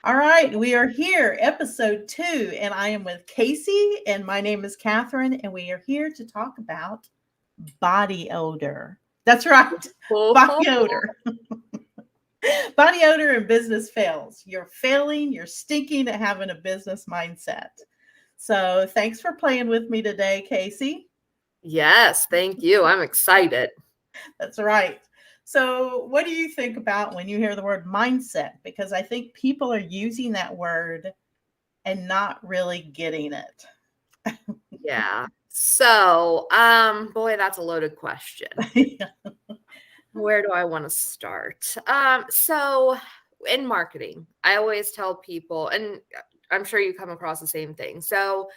All right, we are here, episode 2, and I am with Casey, and my name is Catherine, and we are here to talk about body odor. That's right, body odor. Body odor and business fails. You're failing, you're stinking at having a business mindset. So, thanks for playing with me today, Casey. Yes, thank you. I'm excited. That's right. So, what do you think about when you hear the word mindset? Because I think people are using that word and not really getting it. Yeah. So, boy, that's a loaded question. Where do I want to start? So in marketing, I always tell people, and I'm sure you come across the same thing. So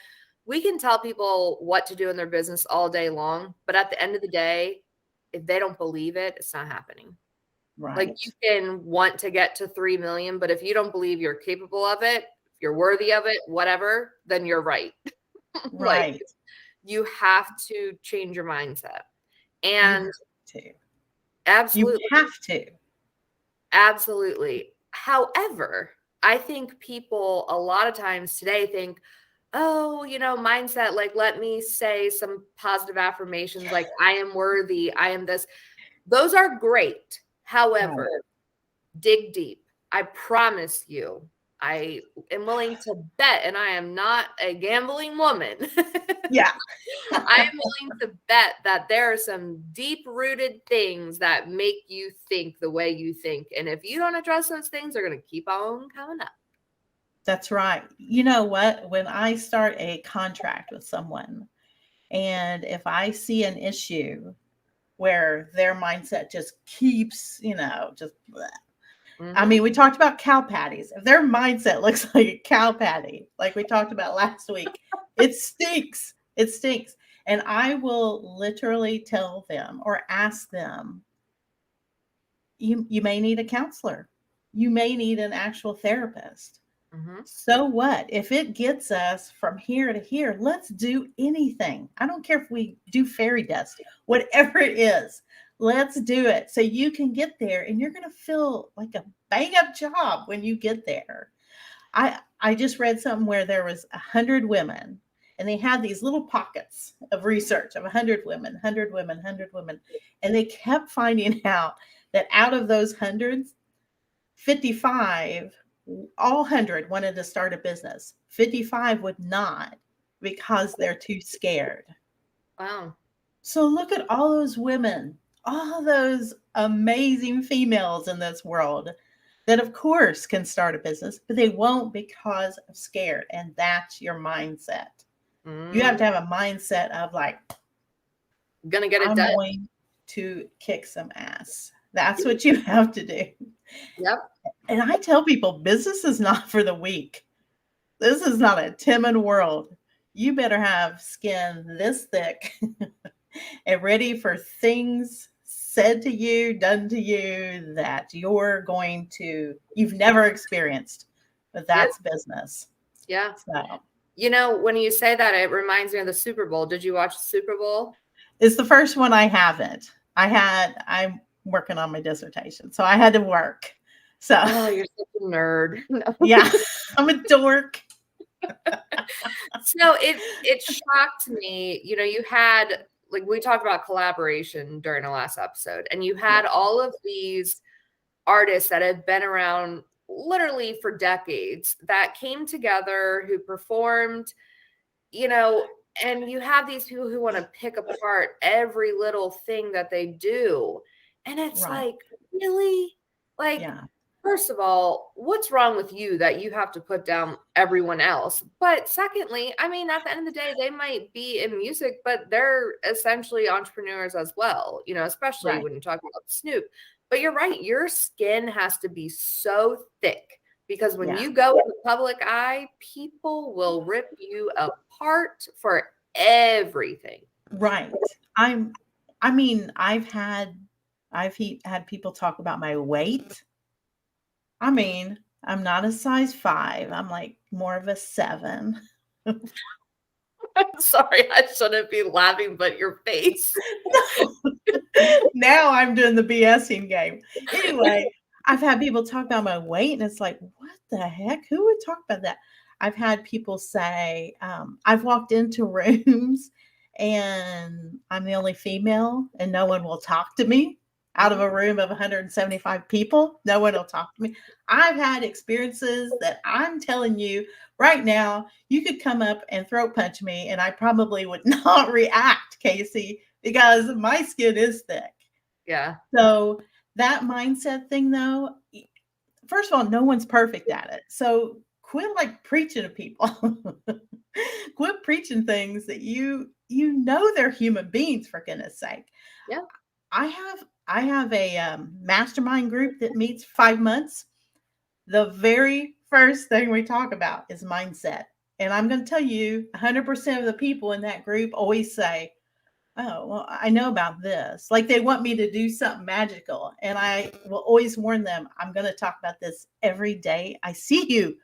we can tell people what to do in their business all day long, but at the end of the day, if they don't believe it, it's not happening. Like Right. you can want to get to 3 million, but if you don't believe you're capable of it, if you're worthy of it, whatever, then you're right. Like Right. you have to change your mindset. You And have to. You absolutely, have to. absolutely. However, I think people a lot of times today think, oh, mindset, like, let me say some positive affirmations, like, I am worthy, I am this. Those are great. Right. However, dig deep. I promise you, I am willing to bet, and I am not a gambling woman. Yeah. I am willing to bet that there are some deep rooted things that make you think the way you think. And if you don't address those things, they're going to keep on coming up. That's right. You know what? When I start a contract with someone, and if I see an issue where their mindset just keeps, just bleh. I Mm-hmm. mean, we talked about cow patties. If their mindset looks like a cow patty, like we talked about last week, it stinks. It stinks. And I will literally tell them or ask them, you may need a counselor. You may need an actual therapist. Mm-hmm. So what? If it gets us from here to here, let's do anything. I don't care if we do fairy dust, whatever it is, let's do it so you can get there and you're going to feel like a bang up job when you get there. I just read something where there was 100 women and they had these little pockets of research of 100 women, 100 women, 100 women, and they kept finding out that out of those hundreds, 55, all 100 wanted to start a business. 55 would not because they're too scared. Wow. So look at all those women, all those amazing females in this world that, of course, can start a business, but they won't because of scared. And that's your mindset. You have Mm-hmm. to have a mindset of like, Gonna get it I'm done. going to kick some ass. That's what you have to do. Yep. And I tell people business is not for the weak. This is not a timid world. You better have skin this thick and ready for things said to you, done to you that you've never experienced. But Yep. that's business. Yeah. So When you say that, it reminds me of the Super Bowl. Did you watch the Super Bowl? it's the first one I haven't. I'm working on my dissertation, so I had to work. So Oh, you're such a nerd. yeah, I'm a dork. So it shocked me. You had, like, we talked about collaboration during the last episode, and you Yeah, had all of these artists that have been around literally for decades that came together, who performed, you know, and you have these people who want to pick apart every little thing that they do. And it's right. like, really? Like, Yeah, first of all, what's wrong with you that you have to put down everyone else? But secondly, I mean, at the end of the day, they might be in music, but they're essentially entrepreneurs as well, especially right. when you talk about Snoop. But you're right, your skin has to be so thick because when Yeah, you go in the public eye, people will rip you apart for everything. right. I'm. I mean, had people talk about my weight. I mean, I'm not a size 5. I'm like more of a 7. I'm sorry, I shouldn't be laughing, but your face. Now I'm doing the BSing game. Anyway, I've had people talk about my weight, and it's like, what the heck? Who would talk about that? I've had people say, I've walked into rooms and I'm the only female, and no one will talk to me out of Mhm. a room of 175 people. No one will talk to me. I've had experiences that I'm telling you right now, you could come up and throat punch me, and I probably would not react, Casey, because my skin is thick. Yeah. So that mindset thing, though, first of all, no one's perfect at it. So quit like preaching to people. Quit preaching things that you know they're human beings, for goodness sake. Yeah. I have a mastermind group that meets 5 months. The very first thing we talk about is mindset. And I'm going to tell you, 100% of the people in that group always say, oh, well, I know about this. Like they want me to do something magical. And I will always warn them, I'm going to talk about this every day I see you,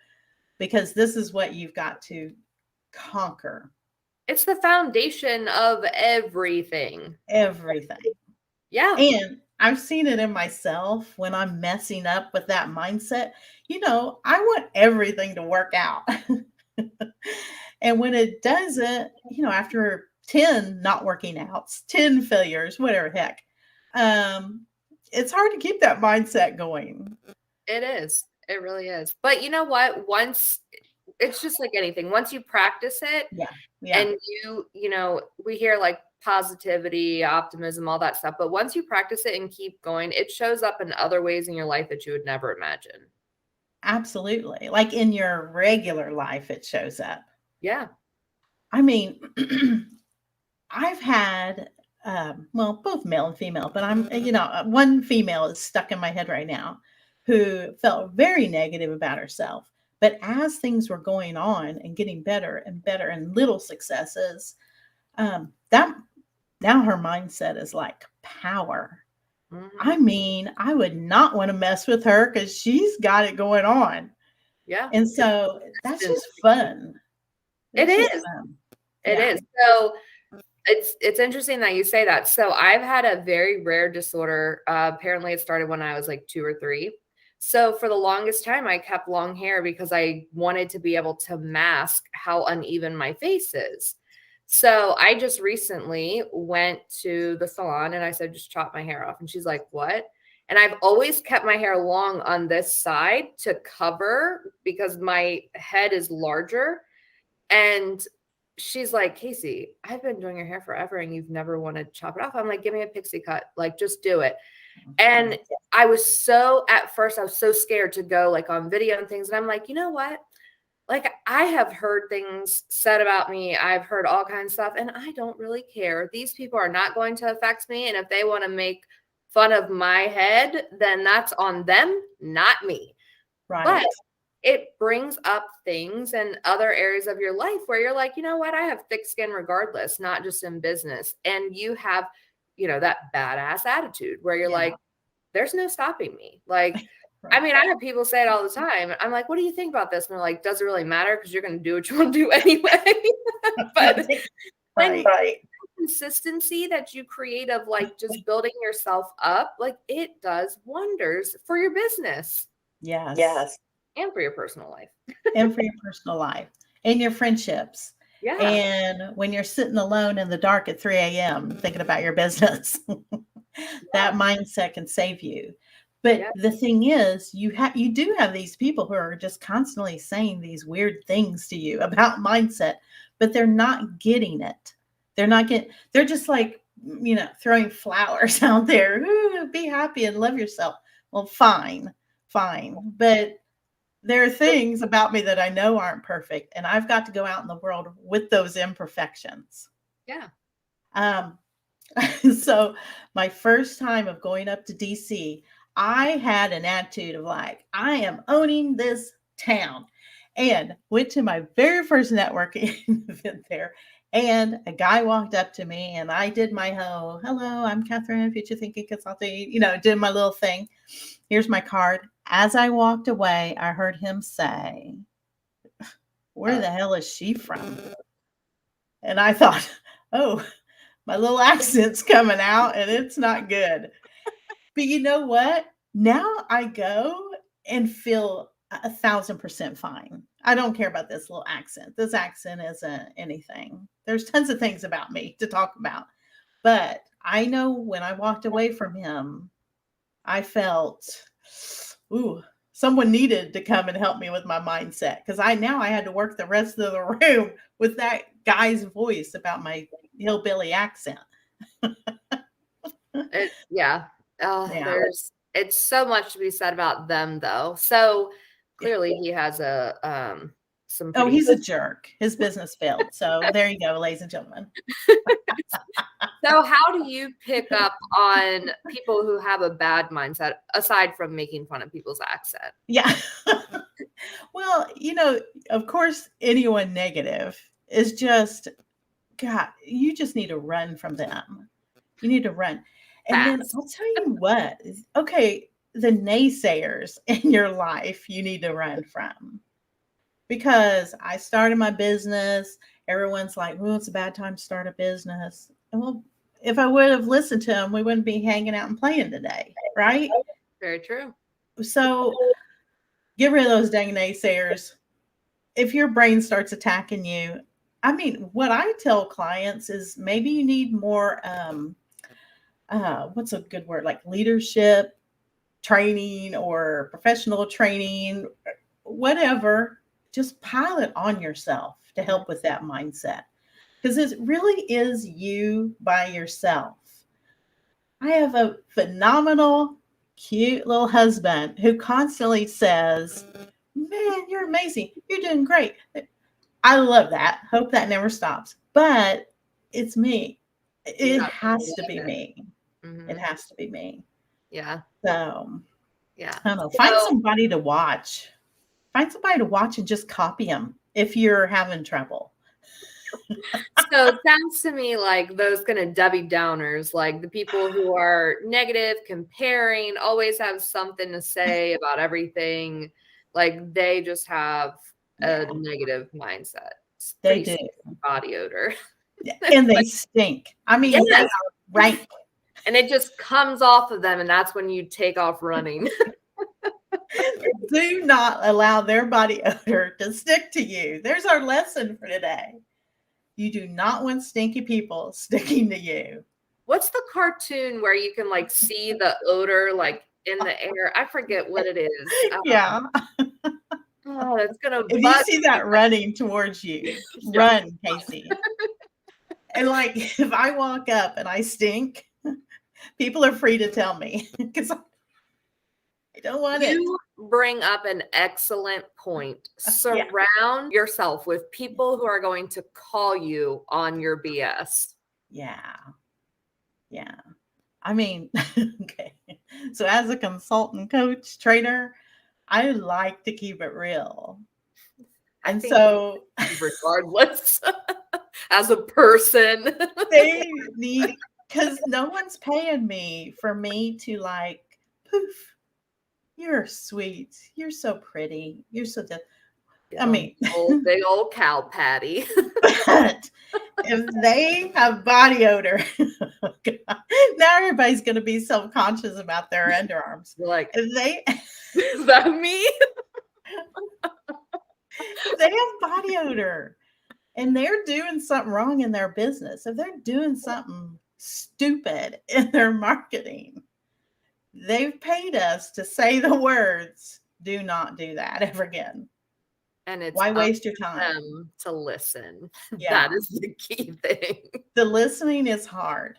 because this is what you've got to conquer. It's the foundation of everything. Everything. Yeah. And I've seen it in myself when I'm messing up with that mindset. I want everything to work out. And when it doesn't, after 10 not working outs, 10 failures, whatever heck, um, it's hard to keep that mindset going. It is. It really is. But you know what? Once it's just like anything. Once you practice it Yeah. Yeah. and we hear like positivity, optimism, all that stuff. But once you practice it and keep going, it shows up in other ways in your life that you would never imagine. Absolutely. Like in your regular life, it shows up. Yeah. I mean, I've had, well, both male and female, but one female is stuck in my head right now who felt very negative about herself. But as things were going on and getting better and better and little successes, that now her mindset is like power. Mm-hmm. I mean, I would not want to mess with her because she's got it going on. Yeah. And so that's just fun. It It's just is. fun. It Yeah. is. So it's interesting that you say that. So I've had a very rare disorder. Apparently it started when I was like 2 or 3. So for the longest time, I kept long hair because I wanted to be able to mask how uneven my face is. So I just recently went to the salon and I said, just chop my hair off. And she's like, what? And I've always kept my hair long on this side to cover because my head is larger. And she's like, Casey, I've been doing your hair forever and you've never wanted to chop it off. I'm like, give me a pixie cut. Like, just do it. And at first I was so scared to go like on video and things. And I'm like, you know what? Like I have heard things said about me. I've heard all kinds of stuff and I don't really care. These people are not going to affect me. And if they want to make fun of my head, then that's on them, not me. Right. But it brings up things in other areas of your life where you're like, you know what? I have thick skin regardless, not just in business. And you have, that badass attitude where you're like, there's no stopping me. Like, I mean, I have people say it all the time. I'm like, what do you think about this? And they're like, does it really matter? Because you're going to do what you want to do anyway. But when consistency that you create of like just building yourself up, like it does wonders for your business. Yes. And for your personal life. And for your personal life and your friendships. Yeah. And when you're sitting alone in the dark at 3 a.m. thinking about your business, that mindset can save you. But the thing is, you do have these people who are just constantly saying these weird things to you about mindset, but they're not getting it. They're just like, throwing flowers out there. Ooh, be happy and love yourself. Well, fine. But there are things about me that I know aren't perfect, and I've got to go out in the world with those imperfections. Yeah. So my first time of going up to DC, I had an attitude of like, I am owning this town, and went to my very first networking event there. And a guy walked up to me and I did my whole, hello, I'm Catherine, Future Thinking Consulting, did my little thing. Here's my card. As I walked away, I heard him say, where the hell is she from? And I thought, oh, my little accent's coming out and it's not good. But you know what? Now I go and feel 1,000% fine. I don't care about this little accent. This accent isn't anything. There's tons of things about me to talk about. But I know when I walked away from him, I felt, ooh, someone needed to come and help me with my mindset because I had to work the rest of the room with that guy's voice about my hillbilly accent. Yeah. Yeah. It's so much to be said about them though. So clearly he has some Oh, pretty he's a jerk. His business failed. So there you go, ladies and gentlemen. So how do you pick up on people who have a bad mindset aside from making fun of people's accent? Yeah. Well, of course, anyone negative is just, God, you just need to run from them. You need to run. And then Fast. I'll tell you what, okay, the naysayers in your life you need to run from. Because I started my business, everyone's like, well, it's a bad time to start a business. And well, if I would have listened to them, we wouldn't be hanging out and playing today, right? Very true. So get rid of those dang naysayers. If your brain starts attacking you, I mean, what I tell clients is maybe you need more, what's a good word, like leadership training or professional training, whatever. Just pile it on yourself to help with that mindset because it really is you by yourself. I have a phenomenal, cute little husband who constantly says, man, you're amazing. You're doing great. I love that. Hope that never stops. But it's me. It has to be me. It has to be me. Yeah. So, yeah. I don't know. Find somebody to watch. Find somebody to watch and just copy them if you're having trouble. So it sounds to me like those kind of Debbie Downers, like the people who are negative, comparing, always have something to say about everything. Like they just have a negative mindset. It's They pretty do. body odor. And they stink. I mean, they are rank. And it just comes off of them, and that's when you take off running. Do not allow their body odor to stick to you. There's our lesson for today. You do not want stinky people sticking to you. What's the cartoon where you can like see the odor like in the air? I forget what it is. Yeah. Oh, it's gonna. If you see that running towards you, run, Casey. And like, if I walk up and I stink, people are free to tell me because I don't want it. You bring up an excellent point. Surround yourself with people who are going to call you on your BS. Yeah. Yeah. I mean, okay. So as a consultant coach, trainer, I like to keep it real. And so regardless, as a person, they need, because no one's paying me for me to like, poof, you're sweet. You're so pretty. You're so I mean, big old cow patty. But if they have body odor, now everybody's going to be self-conscious about their underarms. Like, if they, is that me? if they have body odor and they're doing something wrong in their business, if they're doing something stupid in their marketing, they've paid us to say the words, do not do that ever again. And it's why waste your time? Them to listen. Yeah. That is the key thing. The listening is hard.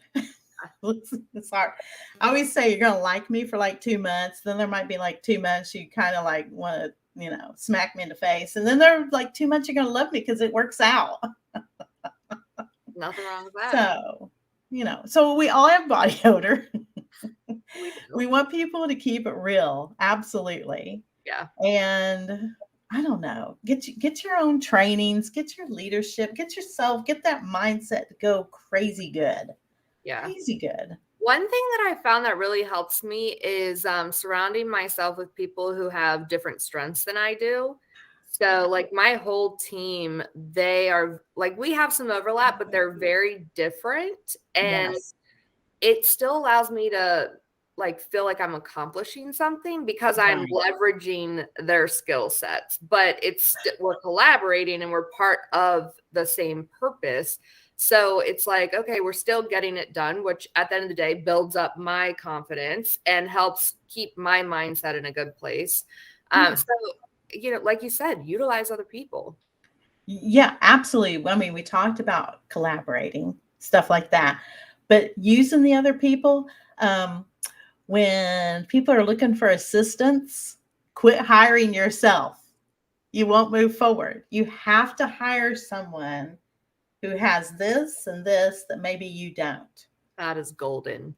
It's hard. I always say you're gonna like me for like 2 months. Then there might be like 2 months you kind of like want to, smack me in the face. And then there are like 2 months you're gonna love me because it works out. Nothing wrong with that. So, so we all have body odor. We want people to keep it real. Absolutely. Yeah. And I don't know, get your own trainings, get your leadership, get that mindset to go crazy good. Yeah. Crazy good. One thing that I found that really helps me is surrounding myself with people who have different strengths than I do. So like my whole team, they are like, we have some overlap, but they're very different. And it still allows me to like feel like I'm accomplishing something because I'm Right. leveraging their skill sets, but we're collaborating and we're part of the same purpose. So it's like, okay, we're still getting it done, which at the end of the day builds up my confidence and helps keep my mindset in a good place. Yeah. So, like you said, utilize other people. Yeah, absolutely. I mean, we talked about collaborating, stuff like that, but using the other people, um, when people are looking for assistance, quit hiring yourself. You won't move forward. You have to hire someone who has this and this that maybe you don't. That is golden.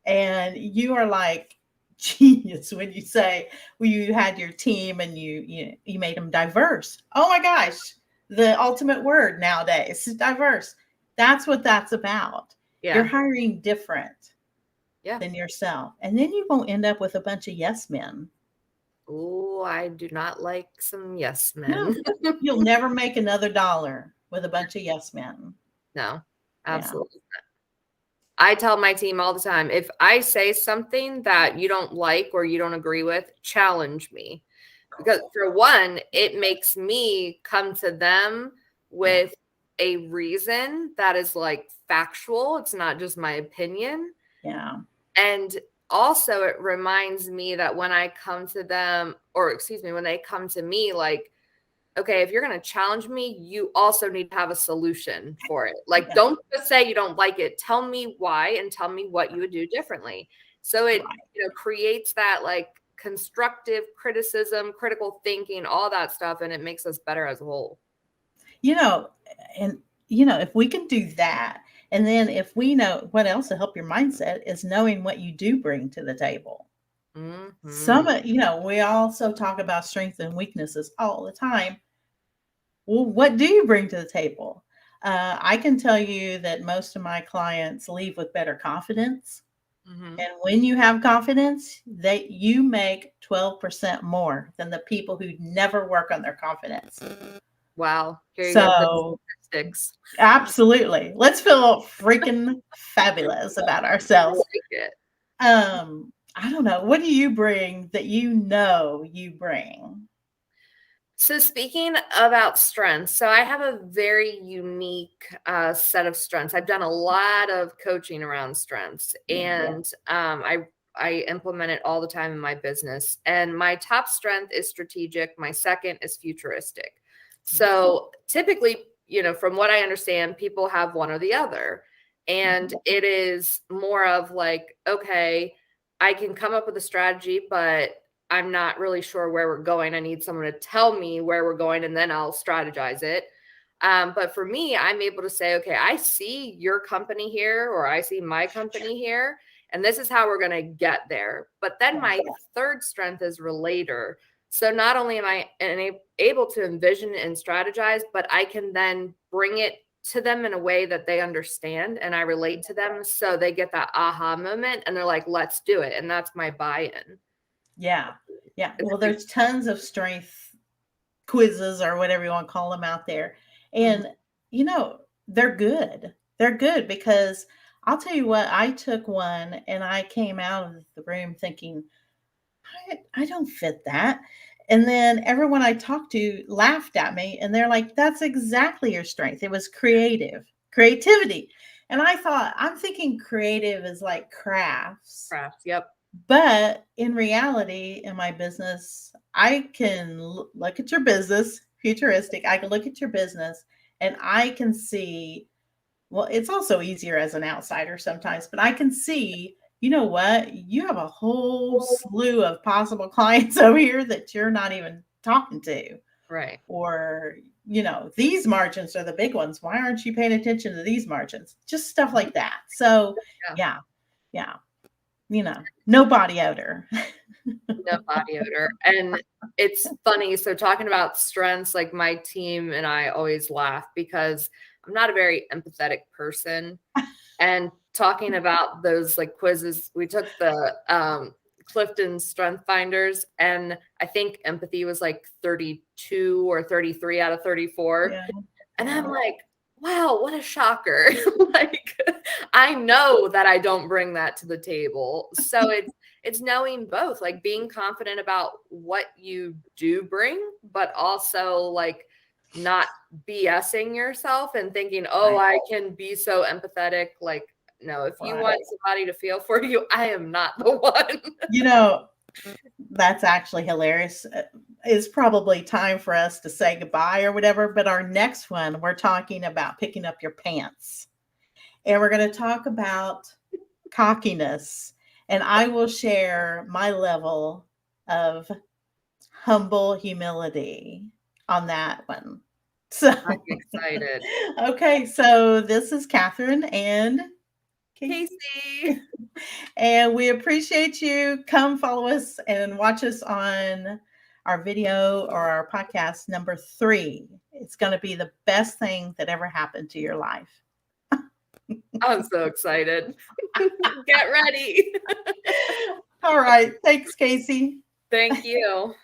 And you are like genius when you say, well, you had your team and you made them diverse. Oh my gosh, the ultimate word nowadays is diverse. That's what that's about. You're Yeah. hiring different Yeah. than yourself, and then you won't end up with a bunch of yes men. Oh, I do not like some yes men. No, you'll never make another dollar with a bunch of yes men. No, Yeah, absolutely. I tell my team all the time, if I say something that you don't like or you don't agree with, challenge me. Because for one, it makes me come to them yeah, with a reason that is like factual. It's not just my opinion. yeah, And also it reminds me that when I come to them, or excuse me, when they come to me, like, okay, if you're going to challenge me, you also need to have a solution for it. Like, yeah. don't just say you don't like it. Tell me why and tell me what you would do differently. So it, Right. creates that like constructive criticism, critical thinking, all that stuff, and it makes us better as a whole. You know, and if we can do that, and then if we know what else to help your mindset is knowing what you do bring to the table. Mm-hmm. We also talk about strengths and weaknesses all the time. Well, what do you bring to the table? I can tell you that most of my clients leave with better confidence. Mm-hmm. And when you have confidence, you make 12% more than the people who never work on their confidence. Wow. Here you go. The So, statistics. absolutely. Let's feel freaking fabulous about I ourselves. like it. I don't know. What do you bring that you bring? So speaking about strengths, so I have a very unique set of strengths. I've done a lot of coaching around strengths, Yeah. and I implement it all the time in my business. And my top strength is strategic. My second is futuristic. So typically, from what I understand, people have one or the other, and it is more of like, okay, I can come up with a strategy, but I'm not really sure where we're going. I need someone to tell me where we're going, and then I'll strategize it. But for me, I'm able to say, okay, I see your company here, or I see my company here, and this is how we're going to get there. But then my third strength is relator. So not only am I able to envision and strategize, but I can then bring it to them in a way that they understand and I relate to them. So they get that aha moment and they're like, let's do it. And that's my buy-in. Yeah. Yeah. Well, there's tons of strength quizzes or whatever you want to call them out there. Mhm. And, they're good. They're good because I'll tell you what, I took one and I came out of the room thinking, I don't fit that. And then everyone I talked to laughed at me and they're like, that's exactly your strength. It was creativity. And I thought, I'm thinking creative is like crafts. Crafts. Yep. But in reality, in my business, I can look at your business, futuristic. I can look at your business and I can see, well, it's also easier as an outsider sometimes, but I can see, you know what? You have a whole slew of possible clients over here that you're not even talking to. Right. Or, these margins are the big ones. Why aren't you paying attention to these margins? Just stuff like that. So, Yeah. yeah. No body odor. No body odor. And it's funny. So talking about strengths, like my team and I always laugh because I'm not a very empathetic person. And talking about those like quizzes, we took the Clifton Strength Finders, and I think empathy was like 32 or 33 out of 34. Yeah. And I'm like, wow, what a shocker. Like, I know that I don't bring that to the table. So it's knowing both, like being confident about what you do bring, but also like not BSing yourself and thinking, oh, Right. I can be so empathetic. Like, no, if you Right. want somebody to feel for you, I am not the one. You know, that's actually hilarious. It's probably time for us to say goodbye or whatever, but our next one, we're talking about picking up your pants. And we're going to talk about cockiness. And I will share my level of humble humility on that one. So, I'm excited. okay. So this is Catherine and Casey. And we appreciate you. Come follow us and watch us on our video or our podcast number 3. It's going to be the best thing that ever happened to your life. I'm so excited. Get ready. All right. Thanks, Casey. Thank you.